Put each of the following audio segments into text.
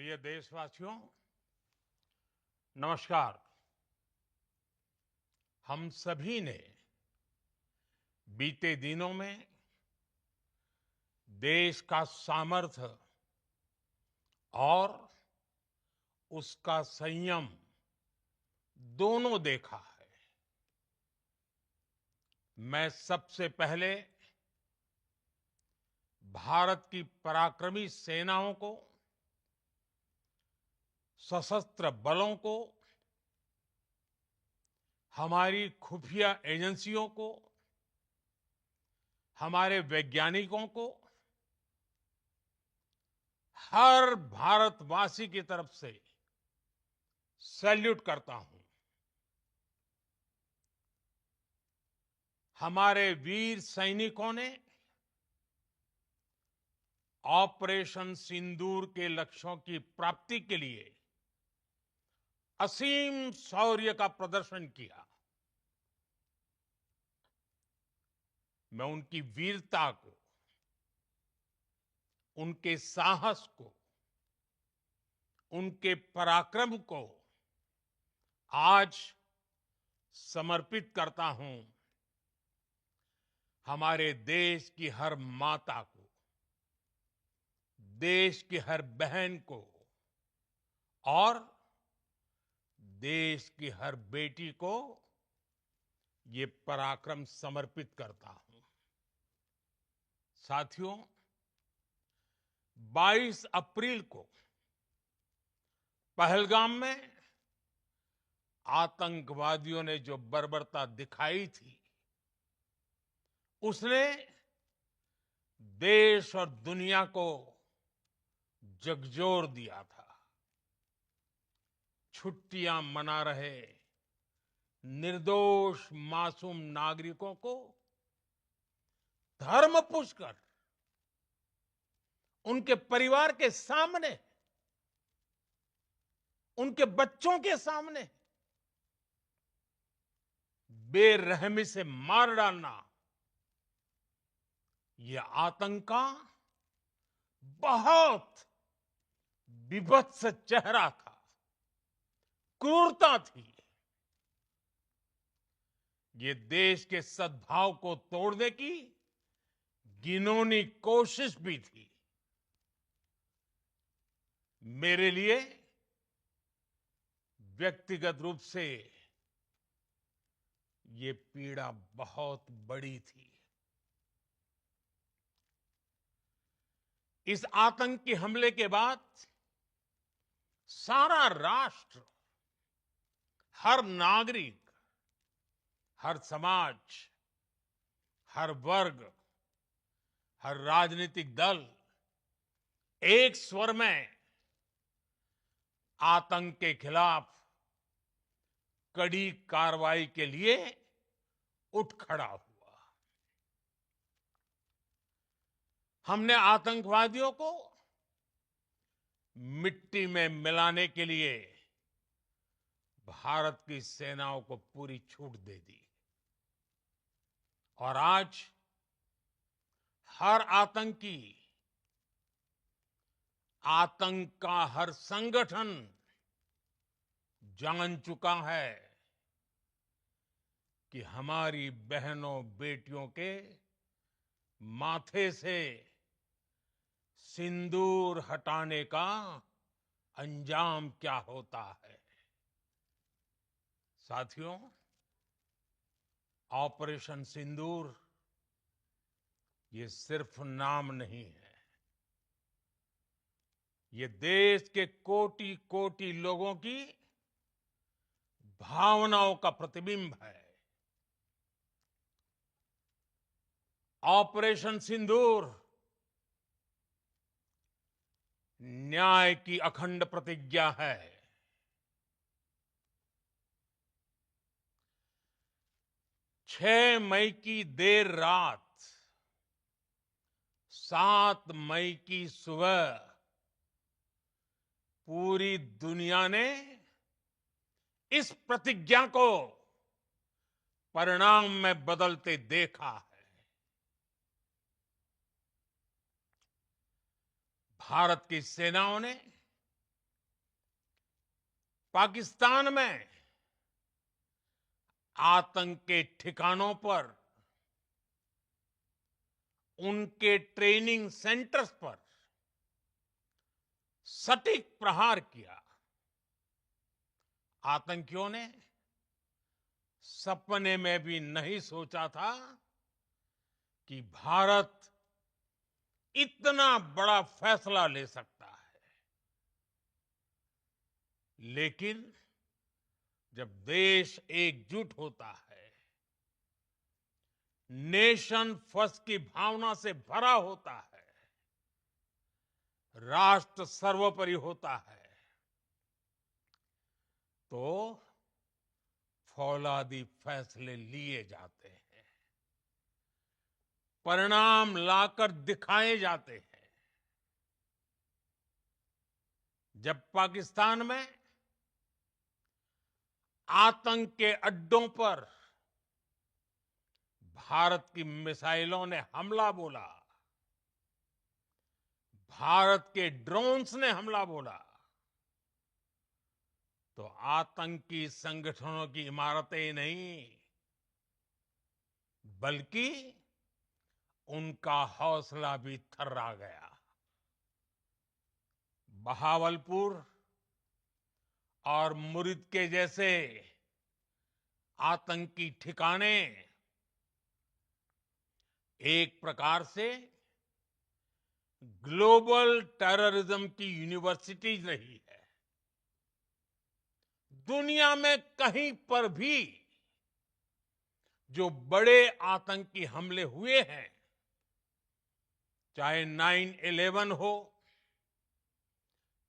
प्रिय देशवासियों, नमस्कार। हम सभी ने बीते दिनों में देश का सामर्थ्य और उसका संयम दोनों देखा है। मैं सबसे पहले भारत की पराक्रमी सेनाओं को, सशस्त्र बलों को, हमारी खुफिया एजेंसियों को, हमारे वैज्ञानिकों को, हर भारतवासी की तरफ से सैल्यूट करता हूं। हमारे वीर सैनिकों ने ऑपरेशन सिंदूर के लक्ष्यों की प्राप्ति के लिए असीम शौर्य का प्रदर्शन किया। मैं उनकी वीरता को, उनके साहस को, उनके पराक्रम को आज समर्पित करता हूं हमारे देश की हर माता को, देश की हर बहन को और देश की हर बेटी को ये पराक्रम समर्पित करता हूं। साथियों, 22 अप्रैल को पहलगाम में आतंकवादियों ने जो बर्बरता दिखाई थी, उसने देश और दुनिया को झकझोर दिया था। छुट्टियां मना रहे निर्दोष मासूम नागरिकों को धर्म पूछकर उनके परिवार के सामने, उनके बच्चों के सामने बेरहमी से मार डालना, यह आतंक का बहुत विभत्स चेहरा था, क्रूरता थी। ये देश के सद्भाव को तोड़ने की घिनौनी कोशिश भी थी। मेरे लिए व्यक्तिगत रूप से ये पीड़ा बहुत बड़ी थी। इस आतंकी हमले के बाद सारा राष्ट्र, हर नागरिक, हर समाज, हर वर्ग, हर राजनीतिक दल एक स्वर में आतंक के खिलाफ कड़ी कार्रवाई के लिए उठ खड़ा हुआ। हमने आतंकवादियों को मिट्टी में मिलाने के लिए भारत की सेनाओं को पूरी छूट दे दी और आज हर आतंकी, आतंक का हर संगठन जान चुका है कि हमारी बहनों बेटियों के माथे से सिंदूर हटाने का अंजाम क्या होता है। साथियों, ऑपरेशन सिंदूर ये सिर्फ नाम नहीं है, ये देश के कोटि कोटि लोगों की भावनाओं का प्रतिबिंब है। ऑपरेशन सिंदूर न्याय की अखंड प्रतिज्ञा है। 6 मई की देर रात, 7 मई की सुबह पूरी दुनिया ने इस प्रतिज्ञा को परिणाम में बदलते देखा है। भारत की सेनाओं ने पाकिस्तान में आतंक के ठिकानों पर, उनके ट्रेनिंग सेंटर्स पर सटीक प्रहार किया। आतंकियों ने सपने में भी नहीं सोचा था कि भारत इतना बड़ा फैसला ले सकता है। लेकिन जब देश एकजुट होता है, नेशन फर्स्ट की भावना से भरा होता है, राष्ट्र सर्वोपरि होता है, तो फौलादी फैसले लिए जाते हैं, परिणाम लाकर दिखाए जाते हैं। जब पाकिस्तान में आतंक के अड्डों पर भारत की मिसाइलों ने हमला बोला, भारत के ड्रोन्स ने हमला बोला, तो आतंकी संगठनों की इमारतें नहीं, बल्कि उनका हौसला भी थर्रा गया। बहावलपुर और मुरिद के जैसे आतंकी ठिकाने एक प्रकार से ग्लोबल टेररिज्म की यूनिवर्सिटीज रही है। दुनिया में कहीं पर भी जो बड़े आतंकी हमले हुए हैं, चाहे 9/11 हो,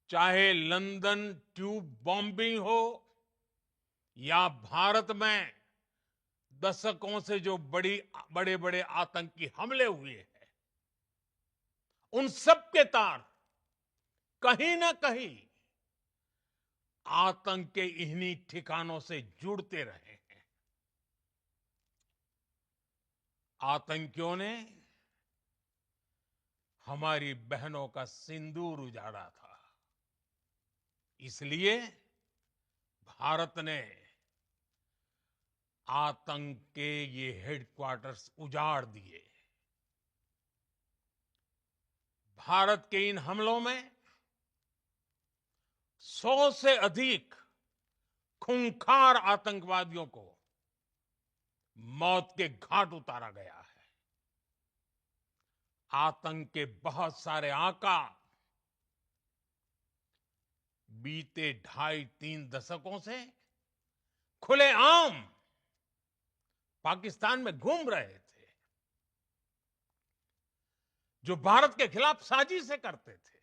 चाहे लंदन ट्यूब बॉम्बिंग हो, या भारत में दशकों से जो बड़े बड़े आतंकी हमले हुए हैं, उन सब के तार कहीं ना कहीं आतंक के इन्हीं ठिकानों से जुड़ते रहे हैं। आतंकियों ने हमारी बहनों का सिंदूर उजाड़ा था, इसलिए भारत ने आतंक के ये हेडक्वार्टर्स उजाड़ दिए। भारत के इन हमलों में 100 से अधिक खूंखार आतंकवादियों को मौत के घाट उतारा गया है। आतंक के बहुत सारे आका बीते 2.5-3 दशकों से खुलेआम पाकिस्तान में घूम रहे थे, जो भारत के खिलाफ साजिशें करते थे।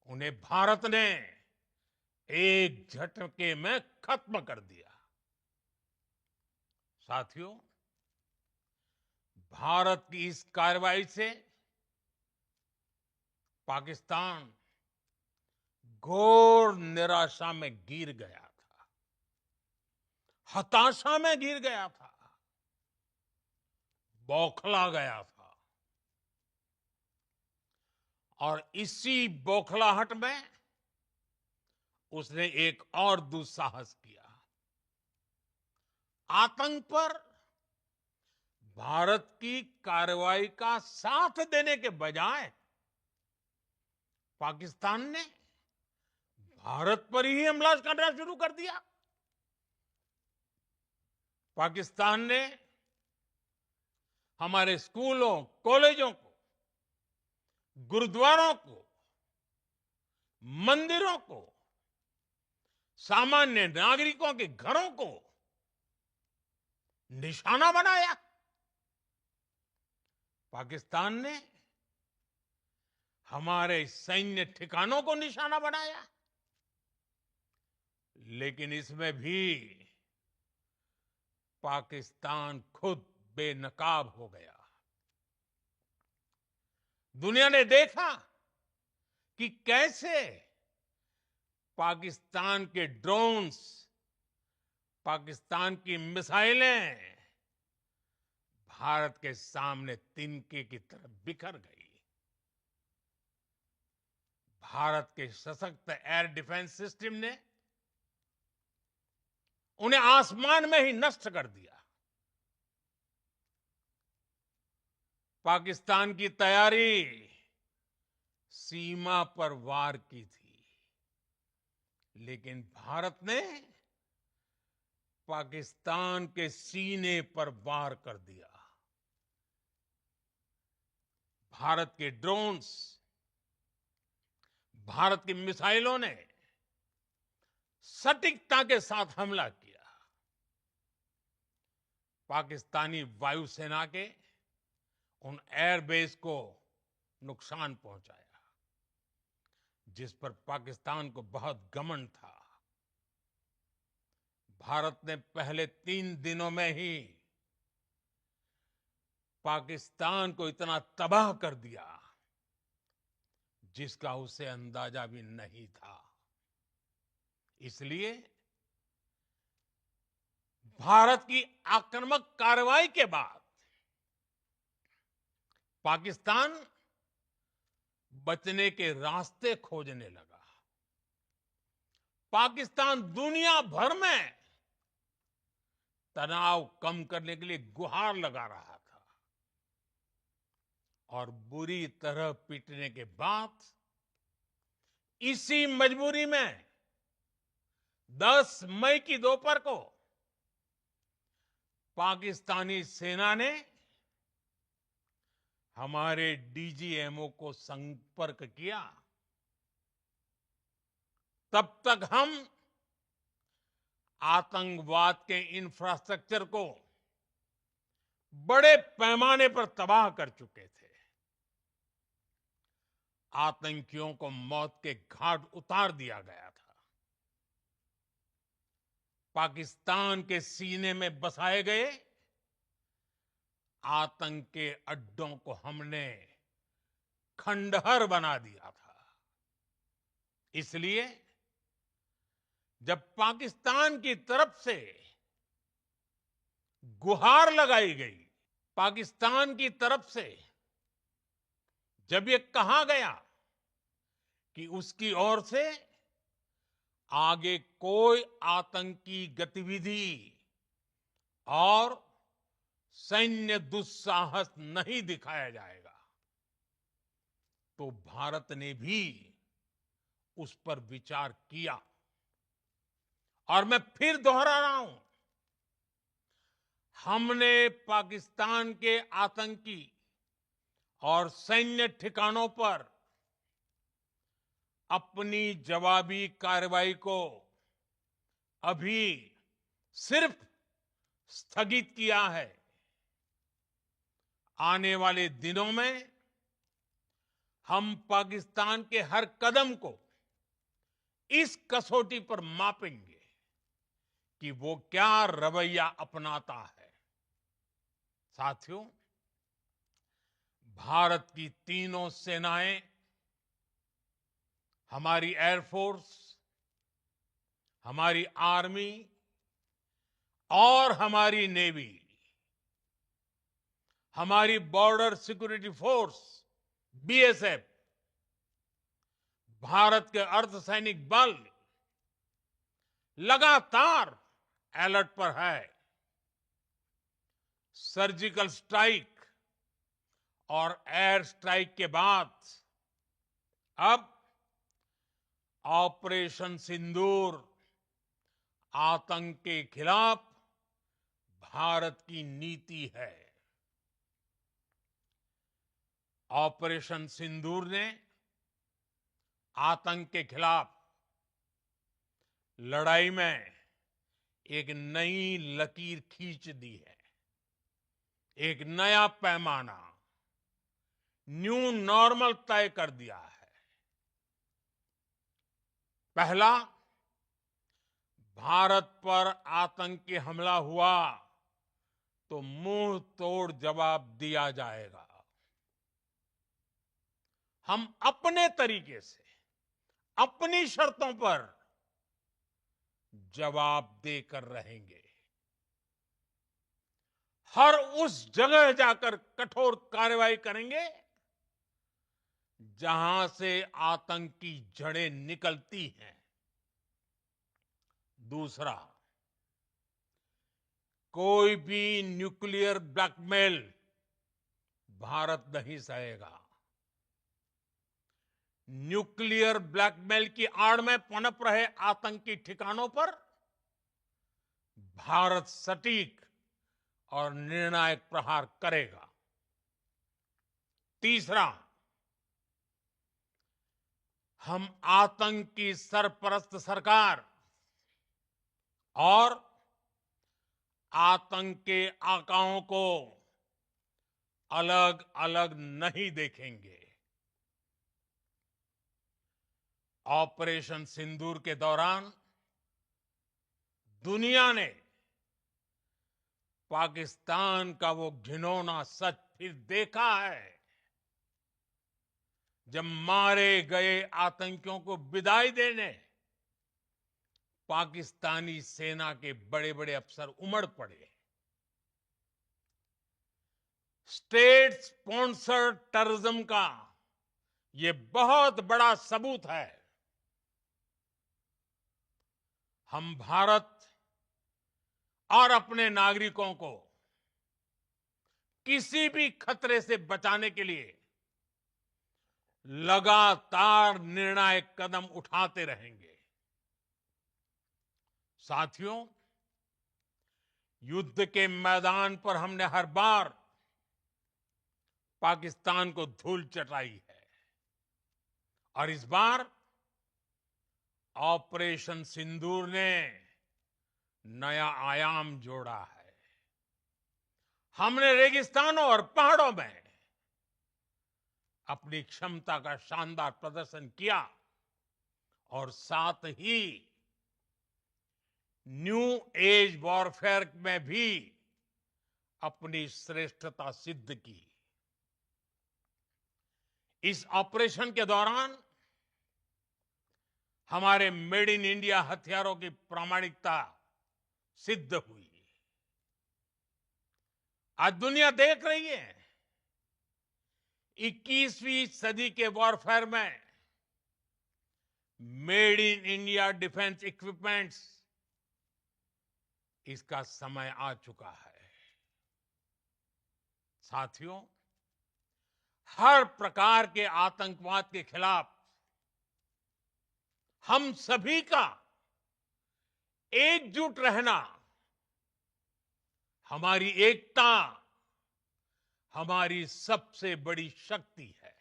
उन्हें भारत ने एक झटके में खत्म कर दिया। साथियों, भारत की इस कार्रवाई से पाकिस्तान घोर निराशा में गिर गया था, हताशा में गिर गया था, बौखला गया था। और इसी बौखलाहट में उसने एक और दुस्साहस किया। आतंक पर भारत की कार्रवाई का साथ देने के बजाय पाकिस्तान ने भारत पर ही हमला करना शुरू कर दिया। पाकिस्तान ने हमारे स्कूलों, कॉलेजों को, गुरुद्वारों को, मंदिरों को, सामान्य नागरिकों के घरों को निशाना बनाया। पाकिस्तान ने हमारे सैन्य ठिकानों को निशाना बनाया। लेकिन इसमें भी पाकिस्तान खुद बेनकाब हो गया। दुनिया ने देखा कि कैसे पाकिस्तान के ड्रोन्स, पाकिस्तान की मिसाइलें भारत के सामने तिनके की तरह बिखर गई। भारत के सशक्त एयर डिफेंस सिस्टम ने उन्हें आसमान में ही नष्ट कर दिया। पाकिस्तान की तैयारी सीमा पर वार की थी, लेकिन भारत ने पाकिस्तान के सीने पर वार कर दिया। भारत के ड्रोन्स, भारत की मिसाइलों ने सटीकता के साथ हमला किया। पाकिस्तानी वायुसेना के उन एयरबेस को नुकसान पहुंचाया, जिस पर पाकिस्तान को बहुत घमंड था। भारत ने पहले 3 दिनों में ही पाकिस्तान को इतना तबाह कर दिया, जिसका उसे अंदाजा भी नहीं था। इसलिए भारत की आक्रामक कार्रवाई के बाद पाकिस्तान बचने के रास्ते खोजने लगा। पाकिस्तान दुनिया भर में तनाव कम करने के लिए गुहार लगा रहा था, और बुरी तरह पीटने के बाद इसी मजबूरी में 10 मई की दोपहर को पाकिस्तानी सेना ने हमारे डीजीएमओ को संपर्क किया। तब तक हम आतंकवाद के इंफ्रास्ट्रक्चर को बड़े पैमाने पर तबाह कर चुके थे। आतंकियों को मौत के घाट उतार दिया गया था। पाकिस्तान के सीने में बसाए गए आतंक के अड्डों को हमने खंडहर बना दिया था। इसलिए जब पाकिस्तान की तरफ से गुहार लगाई गई, पाकिस्तान की तरफ से जब ये कहा गया कि उसकी ओर से आगे कोई आतंकी गतिविधि और सैन्य दुस्साहस नहीं दिखाया जाएगा, तो भारत ने भी उस पर विचार किया। और मैं फिर दोहरा रहा हूं, हमने पाकिस्तान के आतंकी और सैन्य ठिकानों पर अपनी जवाबी कार्रवाई को अभी सिर्फ स्थगित किया है। आने वाले दिनों में हम पाकिस्तान के हर कदम को इस कसौटी पर मापेंगे कि वो क्या रवैया अपनाता है। साथियों, भारत की तीनों सेनाएं, हमारी एयरफोर्स, हमारी आर्मी और हमारी नेवी, हमारी border security force BSF, Bharat के अर्धसैनिक बल लगातार अलर्ट पर है। सर्जिकल स्ट्राइक और एयर स्ट्राइक के बाद अब ऑपरेशन सिंदूर आतंक के खिलाफ भारत की नीति है। ऑपरेशन सिंदूर ने आतंक के खिलाफ लड़ाई में एक नई लकीर खींच दी है। एक नया पैमाना, न्यू नॉर्मल तय कर दिया है। पहला, भारत पर आतंकी हमला हुआ तो मुंह तोड़ जवाब दिया जाएगा। हम अपने तरीके से, अपनी शर्तों पर जवाब देकर रहेंगे। हर उस जगह जाकर कठोर कार्रवाई करेंगे जहां से आतंक की जड़ें निकलती हैं। दूसरा, कोई भी न्यूक्लियर ब्लैकमेल भारत नहीं सहेगा। न्यूक्लियर ब्लैकमेल की आड़ में पनप रहे आतंकी ठिकानों पर भारत सटीक और निर्णायक प्रहार करेगा। तीसरा, हम आतंक की सरपरस्त सरकार और आतंक के आकाओं को अलग अलग नहीं देखेंगे। ऑपरेशन सिंदूर के दौरान दुनिया ने पाकिस्तान का वो घिनौना सच फिर देखा है, जब मारे गए आतंकियों को विदाई देने पाकिस्तानी सेना के बड़े बड़े अफसर उमड़ पड़े। स्टेट स्पॉन्सर्ड टेररिज्म का ये बहुत बड़ा सबूत है। हम भारत और अपने नागरिकों को किसी भी खतरे से बचाने के लिए लगातार निर्णायक कदम उठाते रहेंगे। साथियों, युद्ध के मैदान पर हमने हर बार पाकिस्तान को धूल चटाई है और इस बार ऑपरेशन सिंदूर ने नया आयाम जोड़ा है। हमने रेगिस्तानों और पहाड़ों में अपनी क्षमता का शानदार प्रदर्शन किया और साथ ही न्यू एज वॉरफेयर में भी अपनी श्रेष्ठता सिद्ध की। इस ऑपरेशन के दौरान हमारे मेड इन इंडिया हथियारों की प्रामाणिकता सिद्ध हुई। आज दुनिया देख रही है 21वीं सदी के वॉरफेयर में made in India defence equipments, इसका समय आ चुका है। साथियों, हर प्रकार के आतंकवाद के खिलाफ हम सभी का एकजुट रहना, हमारी एकता हमारी सबसे बड़ी शक्ति है।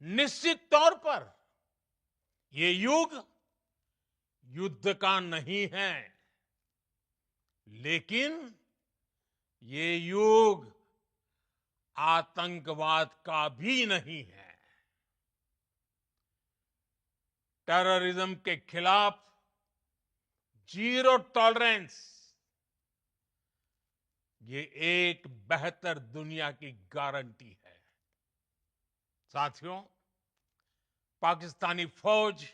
निश्चित तौर पर ये युग युद्ध का नहीं है, लेकिन ये युग आतंकवाद का भी नहीं है। टेररिज्म के खिलाफ जीरो टॉलरेंस, ये एक बेहतर दुनिया की गारंटी है। साथियों, पाकिस्तानी फौज,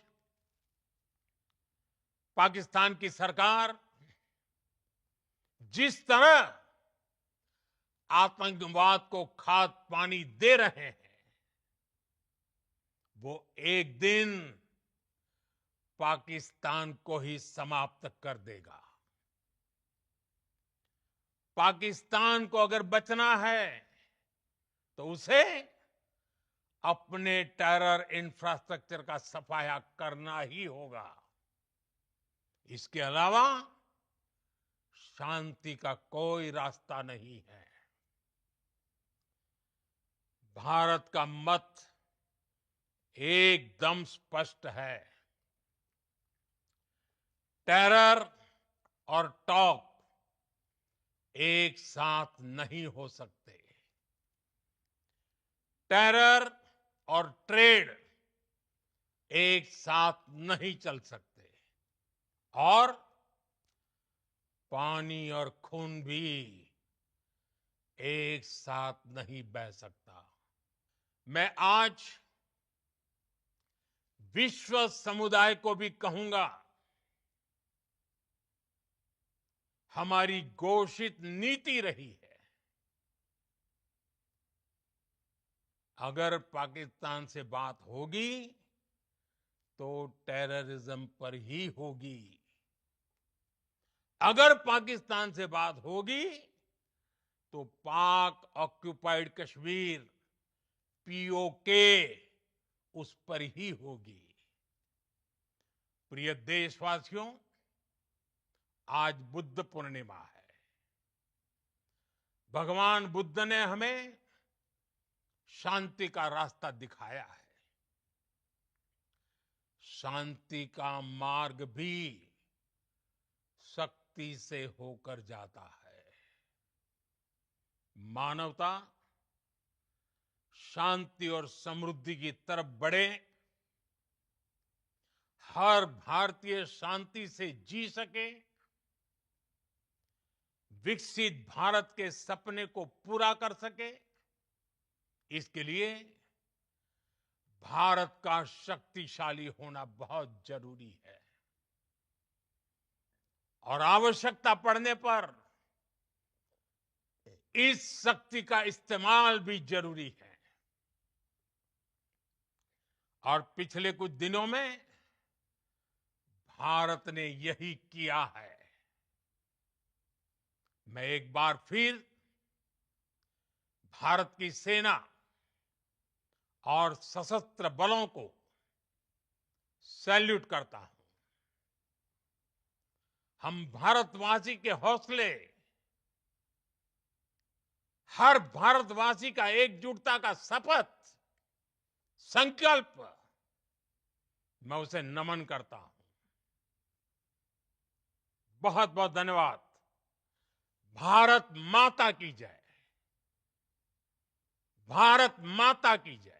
पाकिस्तान की सरकार जिस तरह आतंकवाद को खाद पानी दे रहे हैं, वो एक दिन पाकिस्तान को ही समाप्त कर देगा। पाकिस्तान को अगर बचना है तो उसे अपने टेरर इंफ्रास्ट्रक्चर का सफाया करना ही होगा। इसके अलावा शांति का कोई रास्ता नहीं है। भारत का मत एकदम स्पष्ट है। टेरर और टॉक एक साथ नहीं हो सकते। टेरर और ट्रेड एक साथ नहीं चल सकते और पानी और खून भी एक साथ नहीं बह सकता। मैं आज विश्व समुदाय को भी कहूंगा, हमारी घोषित नीति रही है अगर पाकिस्तान से बात होगी तो टेररिज्म पर ही होगी। अगर पाकिस्तान से बात होगी तो पाक ऑक्युपाइड कश्मीर पीओके उस पर ही होगी। प्रिय देशवासियों, आज बुद्ध पूर्णिमा है। भगवान बुद्ध ने हमें शांति का रास्ता दिखाया है। शांति का मार्ग भी शक्ति से होकर जाता है। मानवता शांति और समृद्धि की तरफ बढ़े, हर भारतीय शांति से जी सके, विकसित भारत के सपने को पूरा कर सके, इसके लिए भारत का शक्तिशाली होना बहुत जरूरी है। और आवश्यकता पड़ने पर इस शक्ति का इस्तेमाल भी जरूरी है। और पिछले कुछ दिनों में भारत ने यही किया है। मैं एक बार फिर भारत की सेना और सशस्त्र बलों को सैल्यूट करता हूं। हम भारतवासी के हौसले, हर भारतवासी का एकजुटता का शपथ, संकल्प, मैं उसे नमन करता हूं। बहुत बहुत धन्यवाद। भारत माता की जय। भारत माता की जय।